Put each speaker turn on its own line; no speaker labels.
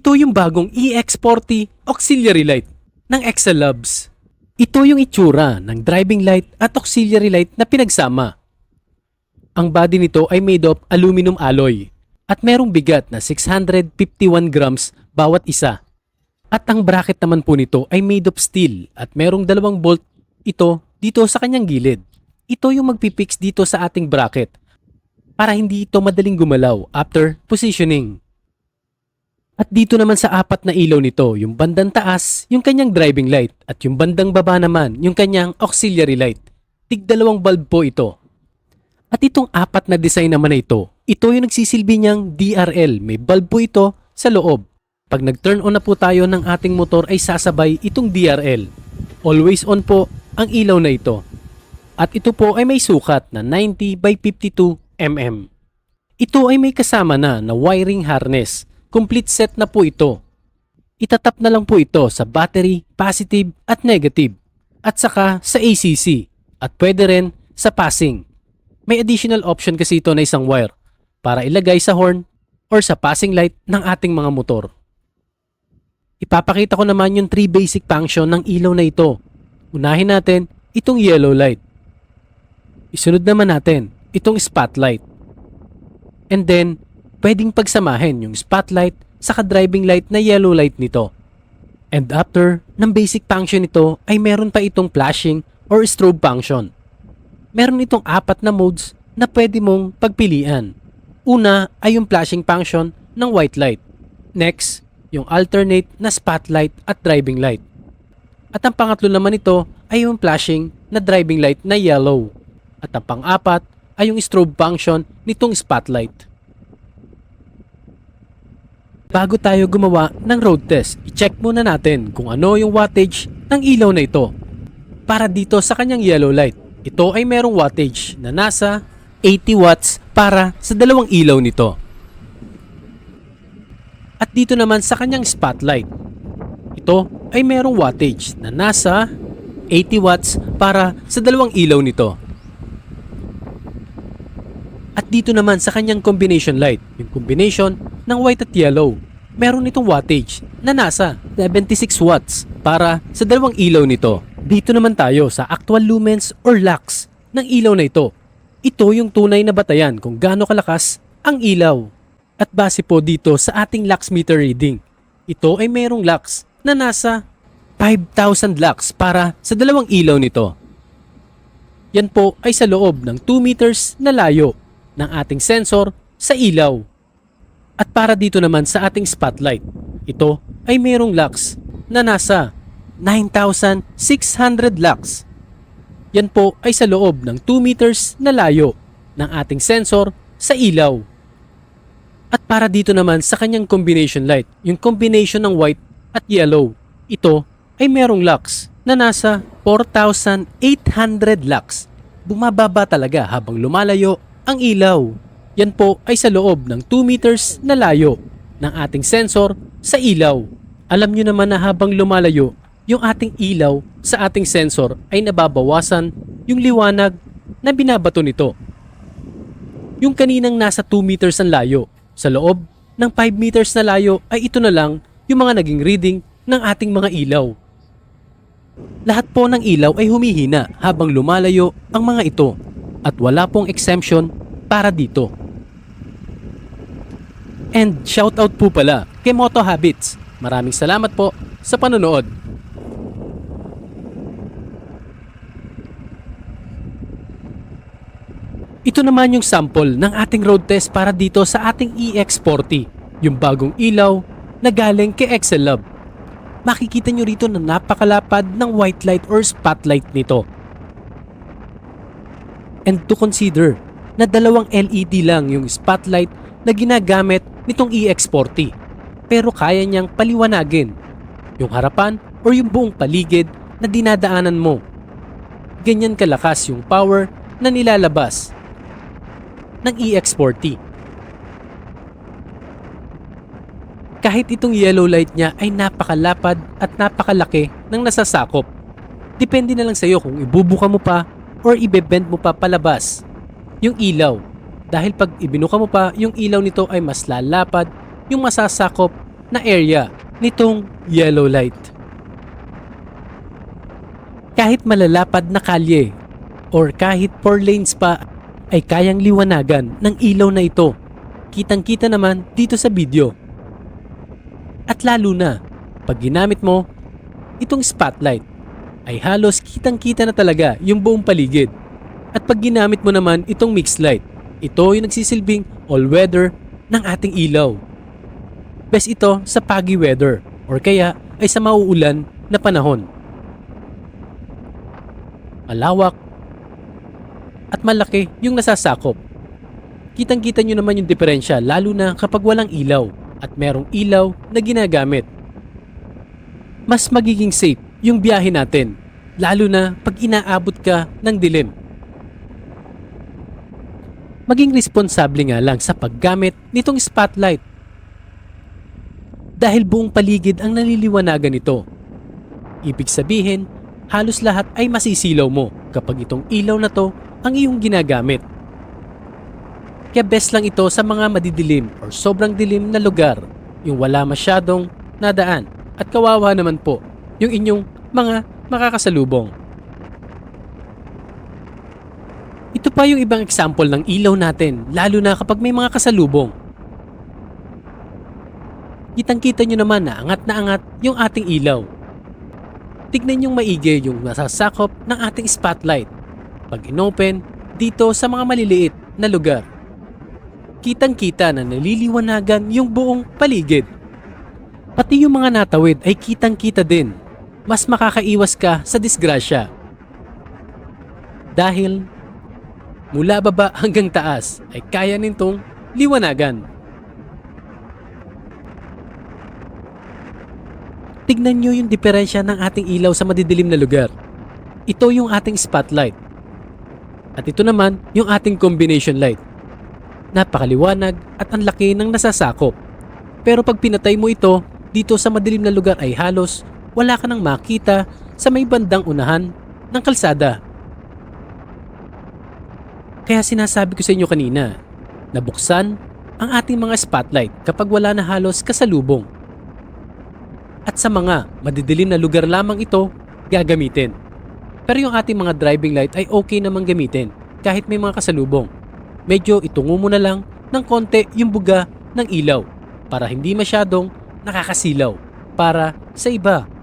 Ito yung bagong EX40 auxiliary light ng Excel Labs. Ito yung itsura ng driving light at auxiliary light na pinagsama. Ang body nito ay made of aluminum alloy at merong bigat na 651 grams bawat isa. At ang bracket naman po nito ay made of steel at merong 2 bolt ito dito sa kanyang gilid. Ito yung magpipix dito sa ating bracket para hindi ito madaling gumalaw after positioning. At dito naman sa 4 na ilaw nito, yung bandang taas, yung kanyang driving light at yung bandang baba naman, yung kanyang auxiliary light. Tig-2 bulb po ito. At itong 4 na design naman na ito yung nagsisilbi niyang DRL. May bulb po ito sa loob. Pag nag-turn on na po tayo ng ating motor ay sasabay itong DRL. Always on po ang ilaw na ito. At ito po ay may sukat na 90 by 52 mm. Ito ay may kasama na wiring harness. Complete set na po ito. Itatap na lang po ito sa battery, positive at negative. At saka sa ACC. At pwede rin sa passing. May additional option kasi ito na isang wire para ilagay sa horn or sa passing light ng ating mga motor. Ipapakita ko naman yung 3 basic function ng ilaw na ito. Unahin natin itong yellow light. Isunod naman natin itong spotlight. And then, pwedeng pagsamahin yung spotlight sa driving light na yellow light nito. And after ng basic function nito ay meron pa itong flashing or strobe function. Meron itong 4 na modes na pwede mong pagpilian. Una ay yung flashing function ng white light. Next, yung alternate na spotlight at driving light. At ang pangatlo naman ito ay yung flashing na driving light na yellow. At ang pang-4 ay yung strobe function nitong spotlight. Bago tayo gumawa ng road test, i-check muna natin kung ano yung wattage ng ilaw na ito. Para dito sa kanyang yellow light, ito ay merong wattage na nasa 80 watts para sa 2 ilaw nito. At dito naman sa kanyang spotlight, ito ay merong wattage na nasa 80 watts para sa 2 ilaw nito. At dito naman sa kanyang combination light, yung combination ng white at yellow, meron itong wattage na nasa 76 watts para sa 2 ilaw nito. Dito naman tayo sa actual lumens or lux ng ilaw na ito. Ito yung tunay na batayan kung gaano kalakas ang ilaw. At base po dito sa ating lux meter reading, ito ay merong lux na nasa 5,000 lux para sa 2 ilaw nito. Yan po ay sa loob ng 2 meters na layo ng ating sensor sa ilaw. At para dito naman sa ating spotlight, ito ay merong lux na nasa 9,600 lux. Yan po ay sa loob ng 2 meters na layo ng ating sensor sa ilaw. At para dito naman sa kanyang combination light, yung combination ng white at yellow, ito ay merong lux na nasa 4,800 lux. Bumababa talaga habang lumalayo ang ilaw. Yan po ay sa loob ng 2 meters na layo ng ating sensor sa ilaw. Alam nyo naman na habang lumalayo, yung ating ilaw sa ating sensor ay nababawasan yung liwanag na binabato nito. Yung kaninang nasa 2 meters ang layo, sa loob ng 5 meters na layo ay ito na lang yung mga naging reading ng ating mga ilaw. Lahat po ng ilaw ay humihina habang lumalayo ang mga ito at wala pong exemption para dito. And shoutout po pala kay Moto Habits. Maraming salamat po sa panonood. Ito naman yung sample ng ating road test para dito sa ating EX40, yung bagong ilaw na galing kay Excel Lab. Makikita nyo rito na napakalapad ng white light or spotlight nito. And to consider na 2 LED lang yung spotlight na ginagamit nitong EX40, pero kaya niyang paliwanagin yung harapan or yung buong paligid na dinadaanan mo. Ganyan kalakas yung power na nilalabas ng EX40. Kahit itong yellow light niya ay napakalapad at napakalaki ng nasasakop. Depende na lang sa iyo kung ibubuka mo pa or ibebend mo pa palabas yung ilaw. Dahil pag ibinuka mo pa, yung ilaw nito ay mas lalapad, yung masasakop na area nitong yellow light. Kahit malalapad na kalye or kahit 4 lanes pa ay kayang liwanagan ng ilaw na ito. Kitang-kita naman dito sa video. At lalo na pag ginamit mo itong spotlight ay halos kitang-kita na talaga yung buong paligid. At pag ginamit mo naman itong mixed light, ito yung nagsisilbing all-weather ng ating ilaw. Best ito sa foggy weather or kaya ay sa mauulan na panahon. Malawak at malaki yung nasasakop. Kitang-kita nyo naman yung diferensya lalo na kapag walang ilaw at merong ilaw na ginagamit. Mas magiging safe yung biyahe natin, lalo na pag inaabot ka ng dilim. Maging responsable nga lang sa paggamit nitong spotlight. Dahil buong paligid ang naliliwanagan nito. Ibig sabihin, halos lahat ay masisilaw mo kapag itong ilaw na to ang iyong ginagamit. Kaya best lang ito sa mga madidilim or sobrang dilim na lugar, yung wala masyadong nadaan at kawawa naman po yung inyong mga makakasalubong. Ito pa yung ibang example ng ilaw natin, lalo na kapag may mga kasalubong. Kitang-kita nyo naman na angat yung ating ilaw. Tignan yung maigi yung nasasakop ng ating spotlight pag inopen dito sa mga maliliit na lugar. Kitang-kita na naliliwanagan yung buong paligid. Pati yung mga natawid ay kitang-kita din. Mas makakaiwas ka sa disgrasya. Dahil mula baba hanggang taas ay kaya nitong liwanagan. Tignan nyo yung diferensya ng ating ilaw sa madidilim na lugar. Ito yung ating spotlight. At ito naman yung ating combination light. Napakaliwanag at ang laki ng nasasakop. Pero pag pinatay mo ito dito sa madilim na lugar ay halos wala ka nang makita sa may bandang unahan ng kalsada. Kaya sinasabi ko sa inyo kanina na buksan ang ating mga spotlight kapag wala na halos kasalubong. At sa mga madidilim na lugar lamang ito gagamitin. Pero yung ating mga driving light ay okay namang gamitin kahit may mga kasalubong. Medyo itungo mo na lang ng konti yung buga ng ilaw para hindi masyadong nakakasilaw para sa iba.